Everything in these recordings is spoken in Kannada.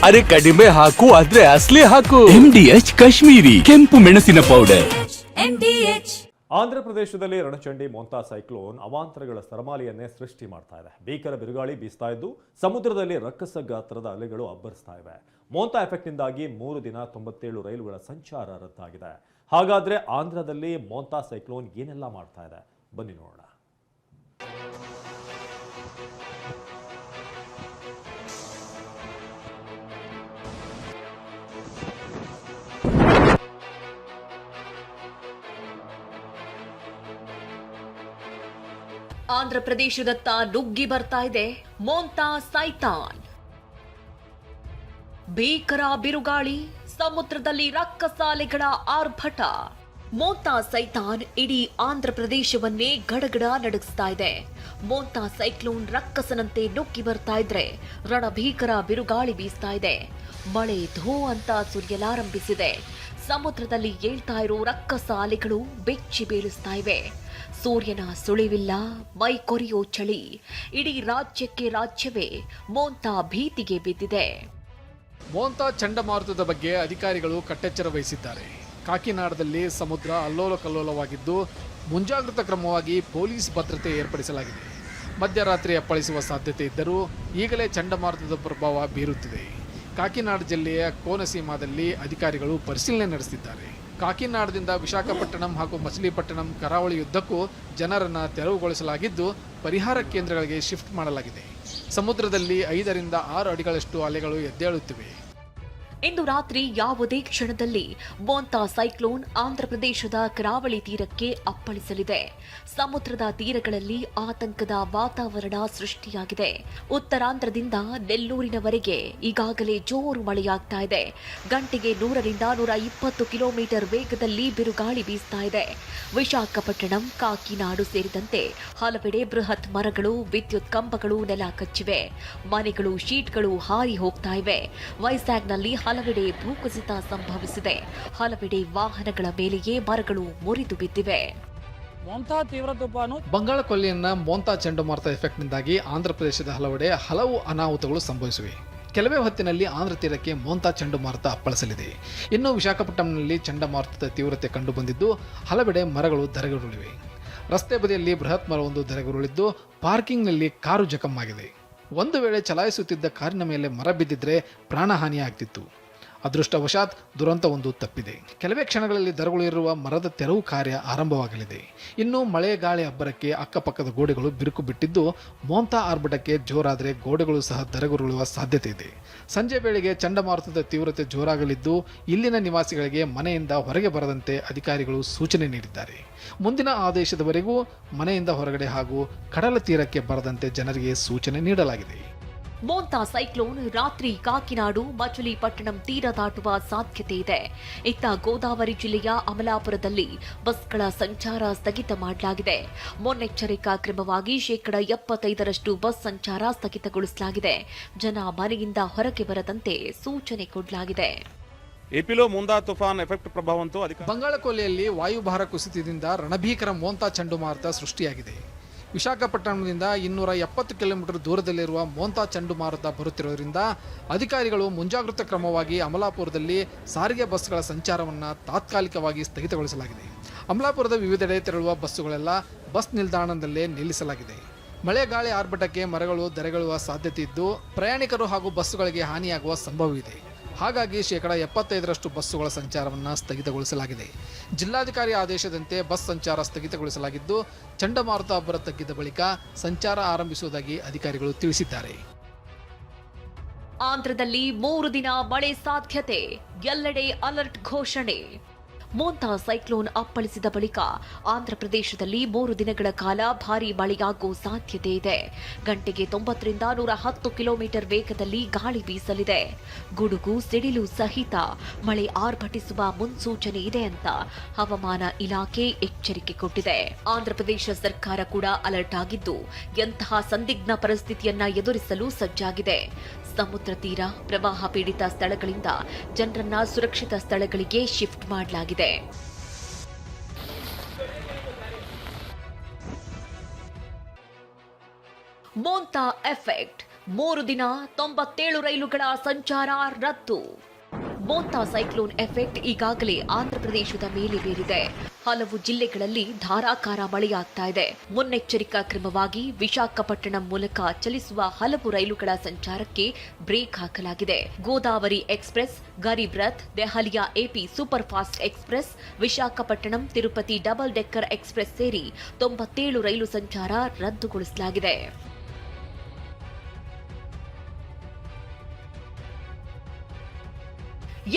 ಅರೆ ಕಡಿಮೆ ಹಾಕು ಆದ್ರೆ ಅಸಲಿ ಹಾಕು. MDH ಕಾಶ್ಮೀರಿ ಕೆಂಪು ಮೆಣಸಿನ ಪೌಡರ್. ಆಂಧ್ರಪ್ರದೇಶದಲ್ಲಿ ರಣಚಂಡಿ ಮೋಂತಾ ಸೈಕ್ಲೋನ್ ಅವಾಂತರಗಳ ಸರಮಾಲೆಯನ್ನೇ ಸೃಷ್ಟಿ ಮಾಡ್ತಾ ಇದೆ. ಭೀಕರ ಬಿರುಗಾಳಿ ಬೀಸ್ತಾ ಇದ್ದು ಸಮುದ್ರದಲ್ಲಿ ರಕ್ಕಸ ಗಾತ್ರದ ಅಲೆಗಳು ಅಬ್ಬರಿಸ್ತಾ ಇವೆ. ಮೋಂತಾ ಎಫೆಕ್ಟ್ನಿಂದಾಗಿ 3 ದಿನ 97 ರೈಲುಗಳ ಸಂಚಾರ ರದ್ದಾಗಿದೆ. ಹಾಗಾದ್ರೆ ಆಂಧ್ರದಲ್ಲಿ ಮೋಂತಾ ಸೈಕ್ಲೋನ್ ಏನೆಲ್ಲ ಮಾಡ್ತಾ ಇದೆ ಬನ್ನಿ ನೋಡೋಣ. ಆಂಧ್ರಪ್ರದೇಶದತ್ತ ನುಗ್ಗಿ ಬರ್ತಾ ಇದೆ ಮೋಂತಾ ಸೈತಾನ್. ಭೀಕರ ಬಿರುಗಾಳಿ, ಸಮುದ್ರದಲ್ಲಿ ರಕ್ಕಸಾಲೆಗಳ ಆರ್ಭಟ. ಮೋಂತಾ ಸೈತಾನ್ ಇಡೀ ಆಂಧ್ರಪ್ರದೇಶವನ್ನೇ ಗಡಗಡ ನಡುಗಿಸ್ತಾ ಇದೆ. ಮೋಂತಾ ಸೈಕ್ಲೋನ್ ರಕ್ಕಸನಂತೆ ನುಗ್ಗಿ ಬರ್ತಾ ಇದ್ರೆ ರಣಭೀಕರ ಬಿರುಗಾಳಿ ಬೀಸ್ತಾ ಇದೆ. ಮಳೆ ಧೋ ಅಂತ ಸುರಿಯಲಾರಂಭಿಸಿದೆ. ಸಮುದ್ರದಲ್ಲಿ ಏಳ್ತಾ ಇರೋ ರಕ್ಕಸ ಅಲೆಗಳು ಬೆಚ್ಚಿ ಬೀಳಿಸ್ತಾ ಇವೆ. ಸೂರ್ಯನ ಸುಳಿವಿಲ್ಲ, ಮೈ ಕೊರೆಯೋ ಚಳಿ. ಇಡೀ ರಾಜ್ಯವೇ ಮೋಂತಾ ಭೀತಿಗೆ ಬಿದ್ದಿದೆ. ಮೋಂತಾ ಚಂಡಮಾರುತದ ಬಗ್ಗೆ ಅಧಿಕಾರಿಗಳು ಕಟ್ಟೆಚ್ಚರ ವಹಿಸಿದ್ದಾರೆ. ಕಾಕಿನಾಡದಲ್ಲಿ ಸಮುದ್ರ ಅಲ್ಲೋಲ ಕಲ್ಲೋಲವಾಗಿದ್ದು ಮುಂಜಾಗ್ರತಾ ಕ್ರಮವಾಗಿ ಪೊಲೀಸ್ ಭದ್ರತೆ ಏರ್ಪಡಿಸಲಾಗಿದೆ. ಮಧ್ಯರಾತ್ರಿ ಅಪ್ಪಳಿಸುವ ಸಾಧ್ಯತೆ ಇದ್ದರೂ ಈಗಲೇ ಚಂಡಮಾರುತದ ಪ್ರಭಾವ ಬೀರುತ್ತಿದೆ. ಕಾಕಿನಾಡ ಜಿಲ್ಲೆಯ ಕೋನಸೀಮಾದಲ್ಲಿ ಅಧಿಕಾರಿಗಳು ಪರಿಶೀಲನೆ ನಡೆಸಿದ್ದಾರೆ. ಕಾಕಿನಾಡದಿಂದ ವಿಶಾಖಪಟ್ಟಣಂ ಹಾಗೂ ಮಚಿಲಿಪಟ್ಟಣಂ ಕರಾವಳಿಯುದ್ದಕ್ಕೂ ಜನರನ್ನು ತೆರವುಗೊಳಿಸಲಾಗಿದ್ದು ಪರಿಹಾರ ಕೇಂದ್ರಗಳಿಗೆ ಶಿಫ್ಟ್ ಮಾಡಲಾಗಿದೆ. ಸಮುದ್ರದಲ್ಲಿ 5 ರಿಂದ 6 ಅಡಿಗಳಷ್ಟು ಅಲೆಗಳು ಎದ್ದೇಳುತ್ತಿವೆ. ಇಂದು ರಾತ್ರಿ ಯಾವುದೇ ಕ್ಷಣದಲ್ಲಿ ಮೋಂತಾ ಸೈಕ್ಲೋನ್ ಆಂಧ್ರಪ್ರದೇಶದ ಕರಾವಳಿ ತೀರಕ್ಕೆ ಅಪ್ಪಳಿಸಲಿದೆ. ಸಮುದ್ರದ ತೀರಗಳಲ್ಲಿ ಆತಂಕದ ವಾತಾವರಣ ಸೃಷ್ಟಿಯಾಗಿದೆ. ಉತ್ತರಾಂಧ್ರದಿಂದ ನೆಲ್ಲೂರಿನವರೆಗೆ ಈಗಾಗಲೇ ಜೋರು ಮಳೆಯಾಗ್ತಾ ಇದೆ. ಗಂಟೆಗೆ 100 ರಿಂದ 120 ಕಿಲೋಮೀಟರ್ ವೇಗದಲ್ಲಿ ಬಿರುಗಾಳಿ ಬೀಸ್ತಾ ಇದೆ. ವಿಶಾಖಪಟ್ಟಣಂ, ಕಾಕಿನಾಡು ಸೇರಿದಂತೆ ಹಲವೆಡೆ ಬೃಹತ್ ಮರಗಳು, ವಿದ್ಯುತ್ ಕಂಬಗಳು ನೆಲ ಕಚ್ಚಿವೆ. ಮನೆಗಳು, ಶೀಟ್ಗಳು ಹಾರಿ ಹೋಗ್ತಾ ಇವೆ. ವೈಜಾಗ್ನಲ್ಲಿ ಹಲವೆಡೆ ಭೂಕುಸಿತ ಸಂಭವಿಸಿದೆ. ಹಲವೆಡೆ ವಾಹನಗಳ ಮೇಲೆಯೇ ಮರಗಳು ಮುರಿದು ಬಿದ್ದಿವೆ. ಮೋಂತಾ ತೀವ್ರ ತುಫಾನು ಬಂಗಾಳ ಕೊಲ್ಲಿಯನ್ನ ಮೋಂತಾ ಚಂಡಮಾರುತ ಎಫೆಕ್ಟ್ನಿಂದಾಗಿ ಆಂಧ್ರಪ್ರದೇಶದ ಹಲವೆಡೆ ಹಲವು ಅನಾಹುತಗಳು ಸಂಭವಿಸಿವೆ. ಕೆಲವೇ ಹೊತ್ತಿನಲ್ಲಿ ಆಂಧ್ರ ತೀರಕ್ಕೆ ಮೋಂತಾ ಚಂಡಮಾರುತ ಅಪ್ಪಳಿಸಲಿದೆ. ಇನ್ನು ವಿಶಾಖಪಟ್ಟಣಂನಲ್ಲಿ ಚಂಡಮಾರುತದ ತೀವ್ರತೆ ಕಂಡುಬಂದಿದ್ದು ಹಲವೆಡೆ ಮರಗಳು ಧರೆಗುರುಳಿವೆ. ರಸ್ತೆ ಬದಿಯಲ್ಲಿ ಬೃಹತ್ ಮರವೊಂದು ಧರೆಗುರುಳಿದ್ದು ಪಾರ್ಕಿಂಗ್ನಲ್ಲಿ ಕಾರು ಜಖಮ್ಮಾಗಿದೆ. ಒಂದು ವೇಳೆ ಚಲಾಯಿಸುತ್ತಿದ್ದ ಕಾರಿನ ಮೇಲೆ ಮರ ಬಿದ್ದಿದ್ರೆ ಪ್ರಾಣಹಾನಿಯಾಗ್ತಿತ್ತು. ಅದೃಷ್ಟವಶಾತ್ ದುರಂತವೊಂದು ತಪ್ಪಿದೆ. ಕೆಲವೇ ಕ್ಷಣಗಳಲ್ಲಿ ಧರೆಗುರುಳಿರುವ ಮರದ ತೆರವು ಕಾರ್ಯ ಆರಂಭವಾಗಲಿದೆ. ಇನ್ನು ಮಳೆ ಗಾಳಿ ಅಬ್ಬರಕ್ಕೆ ಅಕ್ಕಪಕ್ಕದ ಗೋಡೆಗಳು ಬಿರುಕು ಬಿಟ್ಟಿದ್ದು ಮೋಂತಾ ಆರ್ಭಟಕ್ಕೆ ಜೋರಾದರೆ ಗೋಡೆಗಳು ಸಹ ಧರೆಗುರುಳುವ ಸಾಧ್ಯತೆ ಇದೆ. ಸಂಜೆ ವೇಳೆಗೆ ಚಂಡಮಾರುತದ ತೀವ್ರತೆ ಜೋರಾಗಲಿದ್ದು ಇಲ್ಲಿನ ನಿವಾಸಿಗಳಿಗೆ ಮನೆಯಿಂದ ಹೊರಗೆ ಬರದಂತೆ ಅಧಿಕಾರಿಗಳು ಸೂಚನೆ ನೀಡಿದ್ದಾರೆ. ಮುಂದಿನ ಆದೇಶದವರೆಗೂ ಮನೆಯಿಂದ ಹೊರಗಡೆ ಹಾಗೂ ಕಡಲ ತೀರಕ್ಕೆ ಬರದಂತೆ ಜನರಿಗೆ ಸೂಚನೆ ನೀಡಲಾಗಿದೆ. ಮೋಂತಾ ಸೈಕ್ಲೋನ್ ರಾತ್ರಿ ಕಾಕಿನಾಡು, ಮಚಲಿಪಟ್ಟಣಂ ತೀರ ದಾಟುವ ಸಾಧ್ಯತೆ ಇದೆ. ಇತ್ತ ಗೋದಾವರಿ ಜಿಲ್ಲೆಯ ಅಮಲಾಪುರದಲ್ಲಿ ಬಸ್ಗಳ ಸಂಚಾರ ಸ್ಥಗಿತ ಮಾಡಲಾಗಿದೆ. ಮುನ್ನೆಚ್ಚರಿಕಾ ಕ್ರಮವಾಗಿ 75% ಬಸ್ ಸಂಚಾರ ಸ್ಥಗಿತಗೊಳಿಸಲಾಗಿದೆ. ಜನ ಮನೆಯಿಂದ ಹೊರಗೆ ಬರದಂತೆ ಸೂಚನೆ ಕೊಡಲಾಗಿದೆ. ಏಪಿలో ಮೋಂತಾ ತುಫಾನ್ ಎಫೆಕ್ಟ್ ಪ್ರಭಾವಂತೂ ಬಂಗಾಳಕೊಲ್ಲಿಯಲ್ಲಿ ವಾಯುಭಾರ ಕುಸಿತದಿಂದ ರಣಭೀಕರ ಮೋಂತಾ ಚಂಡಮಾರುತ ಸೃಷ್ಟಿಯಾಗಿದೆ. ವಿಶಾಖಪಟ್ಟಣದಿಂದ 270 ಕಿಲೋಮೀಟರ್ ದೂರದಲ್ಲಿರುವ ಮೋಂತಾ ಚಂಡಮಾರುತ ಬರುತ್ತಿರುವುದರಿಂದ ಅಧಿಕಾರಿಗಳು ಮುಂಜಾಗ್ರತಾ ಕ್ರಮವಾಗಿ ಅಮಲಾಪುರದಲ್ಲಿ ಸಾರಿಗೆ ಬಸ್ಗಳ ಸಂಚಾರವನ್ನು ತಾತ್ಕಾಲಿಕವಾಗಿ ಸ್ಥಗಿತಗೊಳಿಸಲಾಗಿದೆ. ಅಮಲಾಪುರದ ವಿವಿಧೆಡೆ ತೆರಳುವ ಬಸ್ಸುಗಳೆಲ್ಲ ಬಸ್ ನಿಲ್ದಾಣದಲ್ಲೇ ನಿಲ್ಲಿಸಲಾಗಿದೆ. ಮಳೆ ಗಾಳಿ ಆರ್ಭಟಕ್ಕೆ ಮರಗಳು ಧರೆಗುರುಳುವ ಸಾಧ್ಯತೆ ಇದ್ದು ಪ್ರಯಾಣಿಕರು ಹಾಗೂ ಬಸ್ಸುಗಳಿಗೆ ಹಾನಿಯಾಗುವ ಸಂಭವವಿದೆ. ಹಾಗಾಗಿ 75% ಬಸ್ಸುಗಳ ಸಂಚಾರವನ್ನು ಸ್ಥಗಿತಗೊಳಿಸಲಾಗಿದೆ. ಜಿಲ್ಲಾಧಿಕಾರಿ ಆದೇಶದಂತೆ ಬಸ್ ಸಂಚಾರ ಸ್ಥಗಿತಗೊಳಿಸಲಾಗಿದ್ದು ಚಂಡಮಾರುತ ಅಬ್ಬರ ತಗ್ಗಿದ ಬಳಿಕ ಸಂಚಾರ ಆರಂಭಿಸುವುದಾಗಿ ಅಧಿಕಾರಿಗಳು ತಿಳಿಸಿದ್ದಾರೆ. ಆಂಧ್ರದಲ್ಲಿ 3 ದಿನ ಮಳೆ ಸಾಧ್ಯತೆ, ಎಲ್ಲೆಡೆ ಅಲರ್ಟ್ ಘೋಷಣೆ. ಮೋಂತಾ ಸೈಕ್ಲೋನ್ ಅಪ್ಪಳಿಸಿದ ಬಳಿಕ ಆಂಧ್ರಪ್ರದೇಶದಲ್ಲಿ 3 ದಿನಗಳ ಕಾಲ ಭಾರೀ ಮಳೆಯಾಗುವ ಸಾಧ್ಯತೆ ಇದೆ. ಗಂಟೆಗೆ 90 ರಿಂದ 110 ಕಿಲೋಮೀಟರ್ ವೇಗದಲ್ಲಿ ಗಾಳಿ ಬೀಸಲಿದೆ. ಗುಡುಗು, ಸಿಡಿಲು ಸಹಿತ ಮಳೆ ಆರ್ಭಟಿಸುವ ಮುನ್ಸೂಚನೆ ಇದೆ ಅಂತ ಹವಾಮಾನ ಇಲಾಖೆ ಎಚ್ಚರಿಕೆ ಕೊಟ್ಟಿದೆ. ಆಂಧ್ರಪ್ರದೇಶ ಸರ್ಕಾರ ಕೂಡ ಅಲರ್ಟ್ ಆಗಿದ್ದು ಎಂತಹ ಸಂದಿಗ್ಧ ಪರಿಸ್ಥಿತಿಯನ್ನ ಎದುರಿಸಲು ಸಜ್ಜಾಗಿದೆ. ಸಮುದ್ರ ತೀರ, ಪ್ರವಾಹ ಪೀಡಿತ ಸ್ಥಳಗಳಿಂದ ಜನರನ್ನ ಸುರಕ್ಷಿತ ಸ್ಥಳಗಳಿಗೆ ಶಿಫ್ಟ್ ಮಾಡಲಾಗಿದೆ. ಮೋಂತಾ ಎಫೆಕ್ಟ್ 3 ದಿನ 97 ರೈಲುಗಳ ಸಂಚಾರ ರದ್ದು. ಮೋಂತಾ ಸೈಕ್ಲೋನ್ ಎಫೆಕ್ಟ್ ಈಗಾಗಲೇ ಆಂಧ್ರಪ್ರದೇಶದ ಮೇಲೆ ಬೀರಿದೆ. ಹಲವು ಜಿಲ್ಲೆಗಳಲ್ಲಿ ಧಾರಾಕಾರ ಮಳೆಯಾಗ್ತಾ ಇದೆ. ಮುನ್ನೆಚ್ಚರಿಕಾ ಕ್ರಮವಾಗಿ ವಿಶಾಖಪಟ್ಟಣಂ ಮೂಲಕ ಚಲಿಸುವ ಹಲವು ರೈಲುಗಳ ಸಂಚಾರಕ್ಕೆ ಬ್ರೇಕ್ ಹಾಕಲಾಗಿದೆ. ಗೋದಾವರಿ ಎಕ್ಸ್ಪ್ರೆಸ್, ಗರೀಬ್ ರಥ್, ದೆಹಲಿಯ AP super fast express, Visakhapatnam Tirupati double decker express ಸೇರಿ 97 ರೈಲು ಸಂಚಾರ ರದ್ದುಗೊಳಿಸಲಾಗಿದೆ.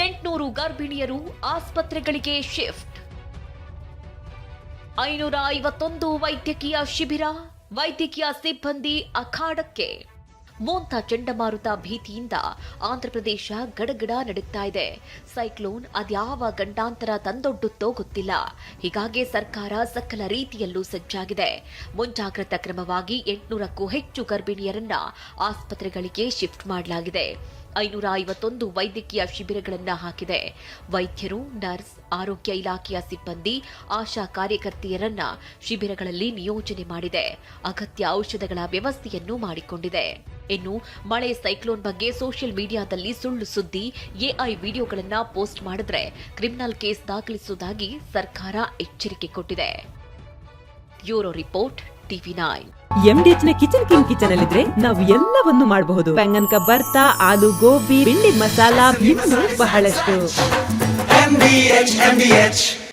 800 ಗರ್ಭಿಣಿಯರು ಆಸ್ಪತ್ರೆಗಳಿಗೆ ಶಿಫ್ಟ್. 551 ವೈದ್ಯಕೀಯ ಶಿಬಿರ, ವೈದ್ಯಕೀಯ ಸಿಬ್ಬಂದಿ ಅಖಾಡಕ್ಕೆ. ಮೋಂತಾ ಚಂಡಮಾರುತ ಭೀತಿಯಿಂದ ಆಂಧ್ರಪ್ರದೇಶ ಗಡಗಡ ನಡುಗ್ತಾ ಇದೆ. ಸೈಕ್ಲೋನ್ ಅದ್ಯಾವ ಗಂಡಾಂತರ ತಂದೊಡ್ಡುತ್ತೋ ಗೊತ್ತಿಲ್ಲ. ಹೀಗಾಗಿ ಸರ್ಕಾರ ಸಕಲ ರೀತಿಯಲ್ಲೂ ಸಜ್ಜಾಗಿದೆ. ಮುಂಜಾಗ್ರತಾ ಕ್ರಮವಾಗಿ 800ಕ್ಕೂ ಹೆಚ್ಚು ಗರ್ಭಿಣಿಯರನ್ನ ಆಸ್ಪತ್ರೆಗಳಿಗೆ ಶಿಫ್ಟ್ ಮಾಡಲಾಗಿದೆ. 551 ವೈದ್ಯಕೀಯ ಶಿಬಿರಗಳನ್ನ ಹಾಕಿದೆ. ವೈದ್ಯರು, ನರ್ಸ್, ಆರೋಗ್ಯ ಇಲಾಖೆಯ ಸಿಬ್ಬಂದಿ, ಆಶಾ ಕಾರ್ಯಕರ್ತೆಯರನ್ನ ಶಿಬಿರಗಳಲ್ಲಿ ನಿಯೋಜನೆ ಮಾಡಿದೆ. ಅಗತ್ಯ ಔಷಧಗಳ ವ್ಯವಸ್ಥೆಯನ್ನು ಮಾಡಿಕೊಂಡಿದೆ. ಇನ್ನು ಮಳೆ ಸೈಕ್ಲೋನ್ ಬಗ್ಗೆ ಸೋಷಿಯಲ್ ಮೀಡಿಯಾದಲ್ಲಿ ಸುಳ್ಳು ಸುದ್ದಿ, ಎಐ ವಿಡಿಯೋಗಳನ್ನ ಪೋಸ್ಟ್ ಮಾಡಿದ್ರೆ ಕ್ರಿಮಿನಲ್ ಕೇಸ್ ದಾಖಲಿಸುವುದಾಗಿ ಸರ್ಕಾರ ಎಚ್ಚರಿಕೆ ಕೊಟ್ಟಿದೆ. Bureau report, TV9. MDH ನ ಕಿಚನ್ ಅಲ್ಲಿದ್ರೆ ನಾವು ಎಲ್ಲವನ್ನು ಮಾಡಬಹುದು. ಬೆಂಗನ್ ಕ ಬರ್ತಾ, ಆಲೂ ಗೋಬಿ, ಬೆಂಡಿ ಮಸಾಲಾ, ಇನ್ನೂ ಬಹಳಷ್ಟು.